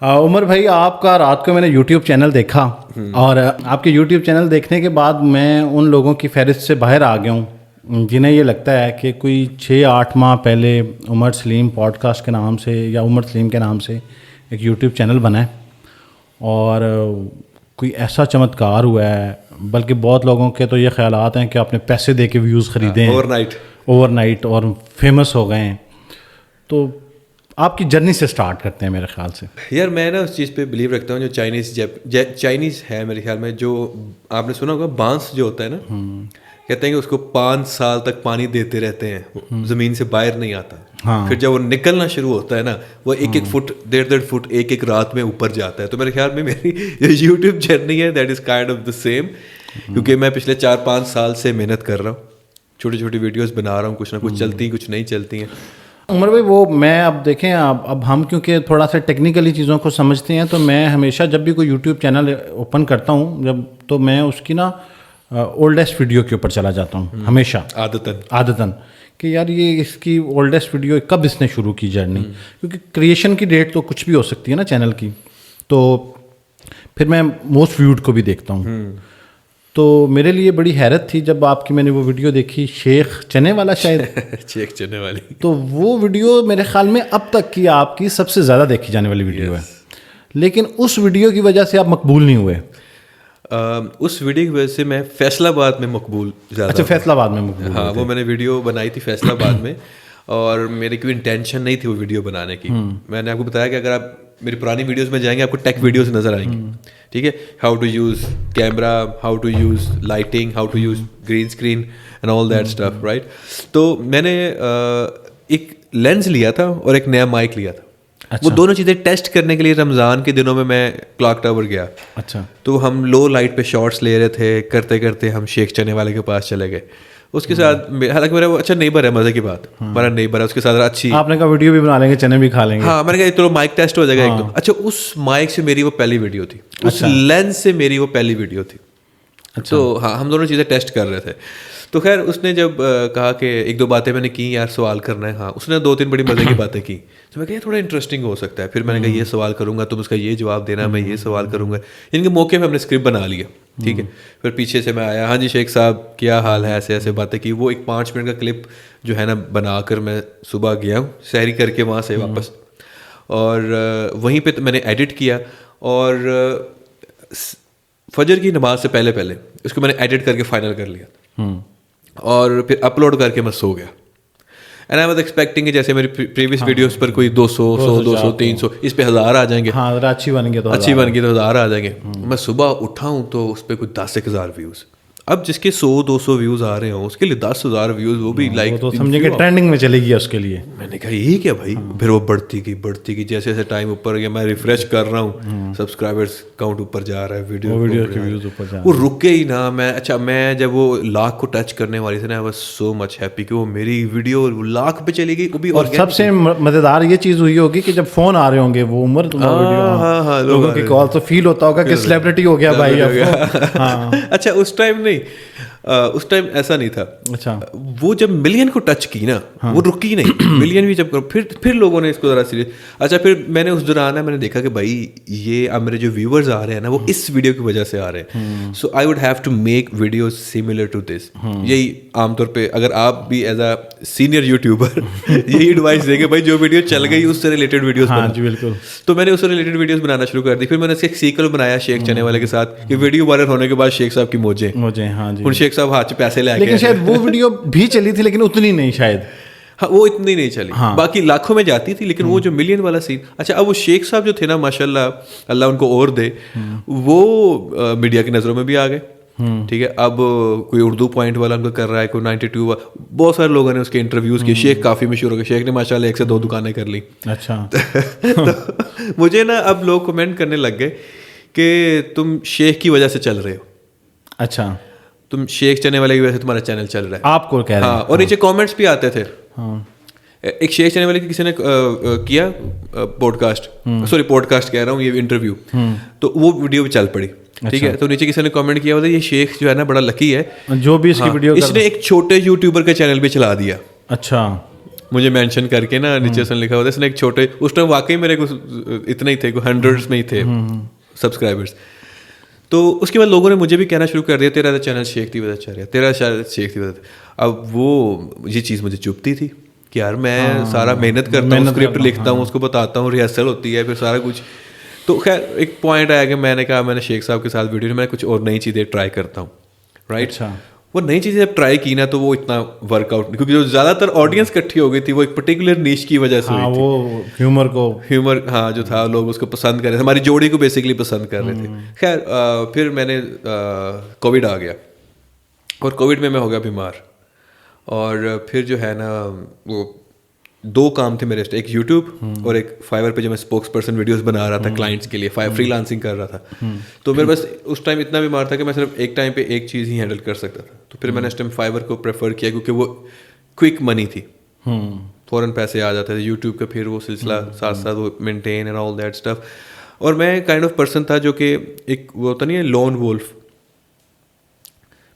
عمر بھائی آپ کا رات کو میں نے یوٹیوب چینل دیکھا اور آپ کے یوٹیوب چینل دیکھنے کے بعد میں ان لوگوں کی فہرست سے باہر آ گیا ہوں جنہیں یہ لگتا ہے کہ کوئی 6-8 ماہ پہلے عمر سلیم پوڈ کاسٹ کے نام سے یا عمر سلیم کے نام سے ایک یوٹیوب چینل بنا ہے اور کوئی ایسا چمتکار ہوا ہے. بلکہ بہت لوگوں کے تو یہ خیالات ہیں کہ آپ نے پیسے دے کے ویوز خریدے ہیں اوور نائٹ اور فیمس ہو گئے ہیں. تو آپ کی جرنی سے سٹارٹ کرتے ہیں میرے خیال سے. یار میں نا اس چیز پہ بلیو رکھتا ہوں جو چائنیز ہے میرے خیال میں, جو آپ نے سنا ہوگا بانس جو ہوتا ہے نا, کہتے ہیں کہ اس کو 5 سال تک پانی دیتے رہتے ہیں, زمین سے باہر نہیں آتا. پھر جب وہ نکلنا شروع ہوتا ہے نا وہ 1-1 فٹ 1.5 فٹ 1 رات میں اوپر جاتا ہے. تو میرے خیال میں میری یوٹیوب جرنی ہے that is kind of the same, کیونکہ میں پچھلے 4-5 سال سے محنت کر رہا ہوں, چھوٹی چھوٹی ویڈیوز بنا رہا ہوں, کچھ نہ کچھ چلتی ہیں کچھ نہیں چلتی ہیں. عمر بھائی وہ میں اب دیکھیں اب ہم کیونکہ تھوڑا سا ٹیکنیکلی چیزوں کو سمجھتے ہیں تو میں ہمیشہ جب بھی کوئی یوٹیوب چینل اوپن کرتا ہوں تو میں اس کی نا اولڈسٹ ویڈیو کے اوپر چلا جاتا ہوں ہمیشہ عادتاً کہ یار یہ اس کی اولڈسٹ ویڈیو کب اس نے شروع کی جرنی, کیونکہ کریشن کی ڈیٹ تو کچھ بھی ہو سکتی ہے نا چینل کی. تو پھر میں موسٹ ویوڈ کو بھی دیکھتا ہوں. تو میرے لیے بڑی حیرت تھی جب آپ کی میں نے وہ ویڈیو دیکھی شیخ چنے والا شاید شیخ چنے والی, تو وہ ویڈیو میرے خیال میں اب تک کی آپ کی سب سے زیادہ دیکھی جانے والی ویڈیو ہے. لیکن اس ویڈیو کی وجہ سے آپ مقبول نہیں ہوئے. اس ویڈیو کی وجہ سے میں فیصل آباد میں مقبول زیادہ. اچھا فیصل آباد میں مقبول. ہاں وہ میں نے ویڈیو بنائی تھی فیصل آباد میں, اور میری کوئی انٹینشن نہیں تھی وہ ویڈیو بنانے کی. میں نے آپ کو بتایا کہ اگر آپ میری پرانی ویڈیوز میں جائیں گے آپ کو ٹیک ویڈیوز نظر آئیں گی, ٹھیک ہے, how to use camera, how to use lighting, how to use green screen and all that stuff, right. تو میں نے ایک لینس لیا تھا اور ایک نیا مائک لیا تھا. وہ دونوں چیزیں ٹیسٹ کرنے کے لیے رمضان کے دنوں میں کلاک ٹاور گیا. اچھا. تو ہم لو لائٹ پہ شارٹس لے رہے تھے, کرتے کرتے ہم شیخ چنے والے کے پاس چلے گئے. اس کے ساتھ حالانکہ میرا وہ اچھا نیبر ہے, مزے کی بات, ہمارا نیبر ہے, اس کے ساتھ اچھی آپ نے کہا ویڈیو بھی بنا لیں گے چنے بھی کھا لیں گے. ہاں میں نے کہا چلو مائک ٹیسٹ ہو جائے گا ایک دو. اچھا اس مائک سے میری وہ پہلی ویڈیو تھی, اس لینس سے میری وہ پہلی ویڈیو تھی. تو ہاں ہم دونوں چیزیں ٹیسٹ کر رہے تھے. تو خیر اس نے جب کہا کہ 1-2 باتیں میں نے کی, یار سوال کرنا ہے. ہاں اس نے 2-3 بڑی مزے کی باتیں کی, تو میں کہا یہ تھوڑا انٹرسٹنگ ہو سکتا ہے. پھر میں نے کہا یہ سوال کروں گا تم اس کا یہ جواب دینا, میں یہ سوال کروں گا. ان کے موقع پہ ہم نے اسکرپٹ بنا لیا, ٹھیک ہے. پھر پیچھے سے میں آیا, ہاں جی شیخ صاحب کیا حال ہے, ایسے ایسے باتیں کی. وہ ایک 5 منٹ کا کلپ جو ہے نا بنا کر میں صبح گیا ہوں سحری کر کے وہاں سے واپس, اور وہیں پہ میں نے ایڈٹ کیا, اور فجر کی نماز سے پہلے اس کو میں نے ایڈٹ کر کے فائنل کر لیا, اور پھر اپلوڈ کر کے میں سو گیا. اینڈ آئی واز ایکسپیکٹنگ کہ جیسے میری پریویس ویڈیوز پر کوئی 200 200 300 اس پہ 1000 آ جائیں گے. ہاں اچھی بن گئی تو 1000 آ جائیں گے. میں صبح اٹھا ہوں تو اس پہ کوئی 10,000 ویوز. اب جس کے 100-200 ویوز آ رہے ہوں اس کے لیے 10,000 ویوز, وہ بھی لائک تو سمجھے کہ ٹرینڈنگ میں چلے گی اس کے لیے. میں نے کہا یہ کیا بھائی. پھر وہ بڑھتی گئی جیسے جیسے ٹائم اوپر گیا, میں ریفریش کر رہا ہوں, سبسکرائبرز کاؤنٹ اوپر جا رہا ہے, ویڈیو کے ویوز اوپر جا رہے ہیں, وہ رکے ہی نا. میں جب وہ 1,00,000 کو ٹچ کرنے والی تھی نا, I was so much happy کہ وہ میری ویڈیو 1,00,000 پہ چلی گئی. وہ بھی. اور سب سے مزیدار یہ چیز ہوئی ہوگی کہ جب فون آ رہے ہوں گے وہ عمر تمہارا لوگوں کی کال تو فیل ہوتا ہوگا کہ سیلیبریٹی ہو گیا بھائی. اچھا اس ٹائم نہیں, اس ٹائم ایسا نہیں تھا. اچھا وہ جب ملین کو ٹچ کی نا وہ رکی نہیں. ملین بھی جب پھر لوگوں نے اس کو ذرا سیریس. اچھا پھر میں نے اس دوران میں نے دیکھا کہ بھائی یہ اب میرے جو ویورز آ رہے ہیں نا وہ اس ویڈیو کی وجہ سے آ رہے ہیں. So I would have to make videos similar to this. یہی عام طور پہ اگر آپ بھی ایز اے سینئر یوٹیوبر یہی ایڈوائس دیں گے بھائی جو ویڈیو چل گئی اس سے ریلیٹڈ ویڈیوز بنا. جی بالکل. تو میں نے اس سے ریلیٹڈ ویڈیوز بنانا شروع کر دی. پھر میں نے اس کا ایک سیکل بنایا شیخ چنے والے کے ساتھ, کہ ویڈیو وائرل ہونے کے بعد شیخ صاحب کی موجیں. ہاں جی. شیخ صاحب ہاتھ پیسے لے کے, لیکن شاید وہ ویڈیو بھی چلی تھی لیکن اتنی نہیں شاید. ہاں وہ اتنی نہیں چلی, باقی لاکھوں میں جاتی تھی, لیکن وہ جو ملین والا سین. اچھا اب وہ شیخ صاحب جو تھے نا ماشاء اللہ ان کو اور دے, وہ میڈیا کی نظروں میں بھی آ گئے, ٹھیک ہے. اب کوئی اردو پوائنٹ والا ان کو کر رہا ہے, کوئی 92, بہت سارے لوگوں نے اس کے انٹرویوز کیے. شیخ کافی مشہور ہو گئے, شیخ نے ماشاء اللہ 1 سے 2 دکانیں کر لی. اچھا مجھے نا اب لوگ کمنٹ کرنے لگ گئے کہ تم شیخ کی وجہ سے چل رہے ہو. اچھا تم شیخ چنے والے کی وجہ سے تمہارا چینل چل رہا ہے, آپ کو کہہ رہے ہیں. ہاں اور نیچے کامنٹس بھی آتے تھے. ایک شیخ چنے والے کی کسی نے کیا پوڈ کاسٹ کہہ رہا ہوں, یہ انٹرویو, تو وہ ویڈیو بھی چل پڑی, ٹھیک ہے. تو نیچے کسی نے کامنٹ کیا, یہ شیخ جو ہے نا بڑا لکی ہے, جو بھی اس کی ویڈیو اس نے ایک چھوٹے یوٹیوبر کا چینل بھی چلا دیا. اچھا مجھے مینشن کر کے نا نیچے اس نے لکھا ہوتا ہے. اس نے ایک چھوٹے اس ٹائم واقعی میرے کو اتنے ہی تھے, ہنڈریڈس میں ہی تھے سبسکرائبرس. تو اس کے بعد لوگوں نے مجھے بھی کہنا شروع کر دیا تیرا چینل شیخ دی وجہ چل رہا ہے, تیرا شیخ دی وجہ. اب وہ یہ چیز مجھے چبھتی تھی کہ یار میں سارا محنت کرتا ہوں, اسکرپٹ لکھتا ہوں, اس کو بتاتا ہوں, ریہرسل ہوتی ہے, پھر سارا کچھ. تو خیر ایک پوائنٹ آیا کہ میں نے کہا میں نے شیخ صاحب کے ساتھ ویڈیو میں کچھ اور نئی چیزیں ٹرائی کرتا ہوں, رائٹ. وہ نئی چیزیں جب ٹرائی کی نا تو وہ اتنا ورک آؤٹ, کیونکہ جو زیادہ تر آڈینس اکٹھی ہو گئی تھی وہ ایک پرٹیکولر نیش کی وجہ سے ہوئی تھی. وہ ہیومر ہاں جو تھا لوگ اس کو پسند کر رہے تھے, ہماری جوڑی کو بیسکلی پسند کر رہے تھے. خیر پھر میں نے کووڈ آ گیا اور کووڈ میں ہو گیا بیمار. اور پھر جو ہے نا وہ 2 کام تھے میرے, ایک یوٹیوب اور ایک فائور پہ جو میں اسپوکس پرسن ویڈیوز بنا رہا تھا کلائنٹس کے لیے, فری لانسنگ کر رہا تھا. تو میرے بس اس ٹائم اتنا بیمار تھا کہ میں صرف ایک ٹائم پہ ایک چیز ہی ہینڈل کر سکتا تھا. تو پھر میں نے اس ٹائم فائور کو پریفر کیا کیونکہ وہ کوئک منی تھی, فوراً پیسے آ جاتے تھے. یوٹیوب کا پھر وہ سلسلہ ساتھ ساتھ وہ maintain and all that stuff. اور میں کائنڈ آف پرسن تھا جو کہ ایک وہ ہوتا نہیں ہے لون وولف,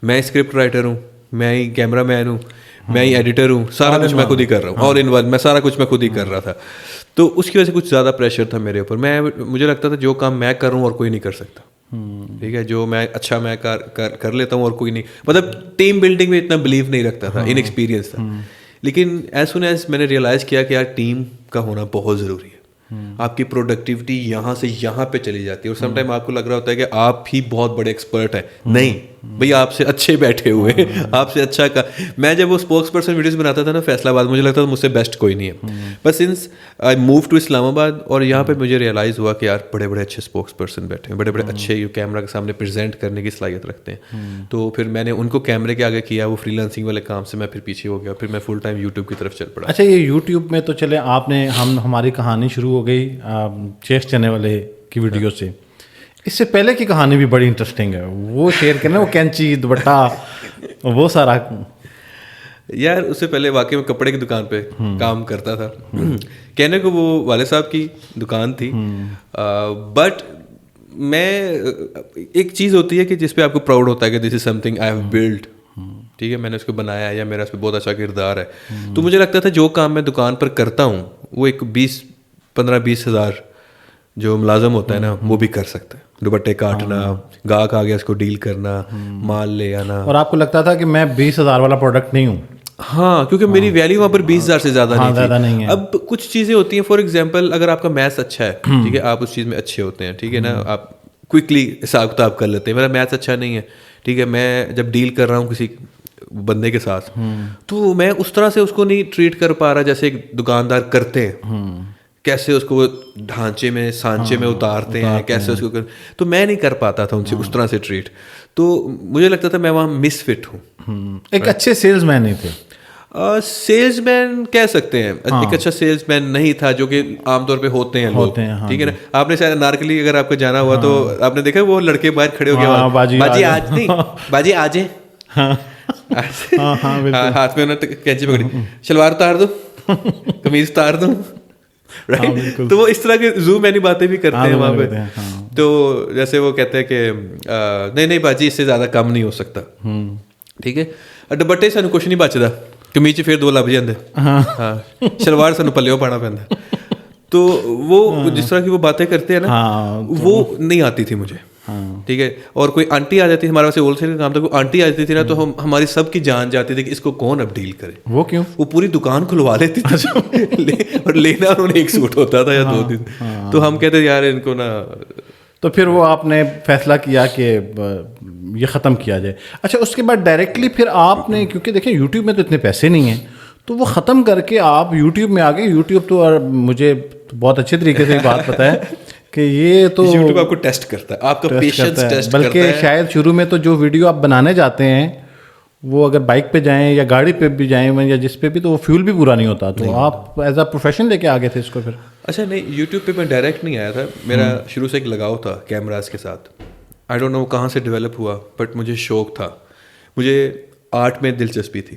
میں اسکرپٹ رائٹر ہوں, میں ہی کیمرہ مین ہوں, میں ہی ایڈیٹر ہوں, سارا کچھ میں خود ہی کر رہا ہوں, آل ان ون, میں سارا کچھ میں خود ہی کر رہا تھا. تو اس کی وجہ سے کچھ زیادہ پریشر تھا میرے اوپر. مجھے لگتا تھا جو کام میں کر رہا ہوں اور کوئی نہیں کر سکتا, ٹھیک ہے, جو میں اچھا میں کر لیتا ہوں اور کوئی نہیں, مطلب ٹیم بلڈنگ میں اتنا بلیو نہیں رکھتا تھا, ان ایکسپیرینس تھا. لیکن ایز سون ایز میں نے ریئلائز کیا کہ یار ٹیم کا ہونا بہت ضروری ہے. آپ کی پروڈکٹیوٹی یہاں سے یہاں پہ چلی جاتی ہے, اور سم ٹائم آپ کو لگ رہا ہوتا ہے کہ آپ ہی بہت بڑے ایکسپرٹ ہیں. نہیں بھئی, آپ سے اچھے بیٹھے ہوئے ہیں, آپ سے اچھا کا. میں جب وہ اسپوکس پرسن ویڈیوز بناتا تھا نا فیصلہ آباد, مجھے لگتا تھا مجھ سے بیسٹ کوئی نہیں ہے. بس سنس آئی موو ٹو اسلام آباد, اور یہاں پہ مجھے ریئلائز ہوا کہ یار بڑے بڑے اچھے اسپوکس پرسن بیٹھے ہیں, بڑے بڑے اچھے کیمرہ کے سامنے پریزنٹ کرنے کی صلاحیت رکھتے ہیں. تو پھر میں نے ان کو کیمرے کے آگے کیا, وہ فری لانسنگ والے کام سے میں پھر پیچھے ہو گیا, پھر میں فل ٹائم یوٹیوب کی طرف چل پڑا. اچھا یہ یوٹیوب میں تو چلے آپ نے ہماری کہانی شروع ہو گئی شیخ چنے والے کی ویڈیو سے. اس سے پہلے کی کہانی بھی بڑی انٹرسٹنگ ہے, وہ شیئر کرنا, وہ کینچی دوپٹہ وہ سارا. یار اس سے پہلے واقعی میں کپڑے کی دکان پہ کام کرتا تھا. کہنے کو وہ والد صاحب کی دکان تھی, بٹ میں ایک چیز ہوتی ہے کہ جس پہ آپ کو پراؤڈ ہوتا ہے کہ this is something I have build, ٹھیک ہے, میں نے اس کو بنایا یا میرا اس پہ بہت اچھا کردار ہے. تو مجھے لگتا تھا جو کام میں دکان پر کرتا ہوں وہ ایک 15-20 ہزار جو ملازم ہوتا ہے نا وہ بھی کر سکتا ہے. دوپٹے کاٹنا, گاہک آ گیا اس کو ڈیل کرنا, مال لے آنا. اور آپ کو لگتا تھا کہ میں 20,000 والا پروڈکٹ نہیں ہوں. ہاں, کیونکہ میری ویلیو وہاں پر 20,000 سے زیادہ نہیں ہے. اب کچھ چیزیں ہوتی ہیں, فار ایگزامپل اگر آپ کا میتھس اچھا ہے, ٹھیک ہے, آپ اس چیز میں اچھے ہوتے ہیں, ٹھیک ہے نا, آپ کوئکلی حساب کتاب کر لیتے ہیں. میرا میتھس اچھا نہیں ہے, ٹھیک ہے, میں جب ڈیل کر رہا ہوں کسی بندے کے ساتھ تو میں اس طرح سے اس کو نہیں ٹریٹ کر پا رہا جیسے ایک دکاندار کرتے ہیں. کیسے اس کو ڈھانچے میں سانچے میں اتارتے ہیں, کیسے اس کو تو میں نہیں کر پاتا تھا ان سے اس طرح سے ٹریٹ. تو مجھے لگتا تھا میں وہاں مس فٹ ہوں. ایک اچھے سیلز مین نہیں تھے. سیلز مین کہہ سکتے ہیں, ایک اچھا سیلز مین نہیں تھا جو کہ عام طور پہ ہوتے ہیں لوگ, ٹھیک ہے نا. آپ نے شاید نارکلی اگر آپ کو جانا ہوا تو آپ نے دیکھا وہ لڑکے باہر کھڑے ہو گئے, باجی آج نہیں, باجی آ جائیں, ہاتھ میں انہوں نے کینچی پکڑی, شلوار اتار دو, قمیض اتار دو, رائٹ. تو وہ اس طرح کے زو میں باتیں بھی کرتے ہیں وہاں پہ. تو جیسے وہ کہتے ہیں کہ نہیں باجی اس سے زیادہ کم نہیں ہو سکتا, ٹھیک ہے, دوپٹے سانو کچھ نہیں بچتا, کمیز پھر 2 لب جاندے, ہاں, شلوار سانو پلیو پانا پیندا. تو وہ جس طرح کی وہ باتیں کرتے ہیں نا وہ نہیں آتی تھی مجھے, ٹھیک ہے. اور کوئی آنٹی آ جاتی تھی, ہمارے پاس ہول سیل کا کام تھا, کوئی آنٹی آ جاتی تھی نا تو ہماری سب کی جان جاتی تھی کہ اس کو کون اب ڈیل کرے. وہ کیوں؟ وہ پوری دکان کھلوا لیتی تھی اور لینا انہوں نے ایک سوٹ ہوتا تھا یا 2 دن. تو ہم کہتے یار ان کو نا. تو پھر وہ آپ نے فیصلہ کیا کہ یہ ختم کیا جائے. اچھا اس کے بعد ڈائریکٹلی پھر آپ نے, کیونکہ دیکھیں یوٹیوب میں تو اتنے پیسے نہیں ہیں, تو وہ ختم کر کے آپ یوٹیوب میں آ گئے. یوٹیوب تو مجھے بہت اچھے طریقے سے بات پتہ ہے کہ یہ تو یوٹیوب آپ کو ٹیسٹ کرتا ہے, آپ کا پیشنس ٹیسٹ کرتا ہے. بلکہ شاید شروع میں تو جو ویڈیو آپ بنانے جاتے ہیں وہ اگر بائک پہ جائیں یا گاڑی پہ بھی جائیں یا جس پہ بھی, تو وہ فیول بھی پورا نہیں ہوتا. تو آپ ایز اے پروفیشن لے کے آ گئے تھے اس کو پھر؟ اچھا نہیں, یوٹیوب پہ میں ڈائریکٹ نہیں آیا تھا. میرا شروع سے ایک لگاؤ تھا کیمراز کے ساتھ. آئی ڈونٹ نو کہاں سے ڈیولپ ہوا, بٹ مجھے شوق تھا, مجھے آرٹ میں دلچسپی تھی.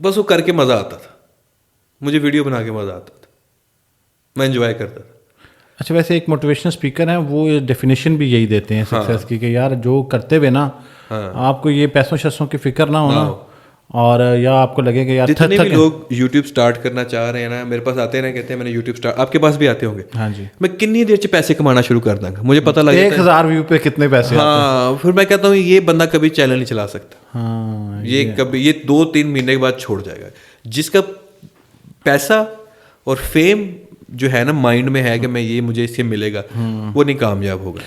بس وہ کر کے مزہ آتا تھا, مجھے ویڈیو بنا کے مزہ آتا تھا, میں انجوائے کرتا تھا. اچھا ویسے ایک موٹیویشنل اسپیکر ہیں وہ ڈیفینیشن بھی یہی دیتے ہیں سکسیس کی کہ یار جو کرتے ہوئے نا آپ کو یہ پیسوں شیسوں کی فکر نہ ہونا, اور یا آپ کو لگے کہ یار جتنے بھی لوگ یوٹیوب اسٹارٹ کرنا چاہ رہے ہیں نا, میرے پاس آتے ہیں نا, کہتے ہیں میں نے یوٹیوب اسٹارٹ, آپ کے پاس بھی آتے ہوں گے, ہاں جی, میں کنی دیر سے پیسے کمانا شروع کر دوں گا, مجھے پتہ لگے 1000 ویو پہ کتنے پیسے, ہاں, پھر میں کہتا ہوں یہ بندہ کبھی چینل نہیں چلا سکتا, ہاں یہ کبھی, یہ 2-3 مہینے کے بعد چھوڑ جائے گا. جس کا پیسہ اور فیم جو ہے نا مائنڈ میں ہے کہ میں یہ مجھے اس سے ملے گا, وہ نہیں کامیاب ہوگا.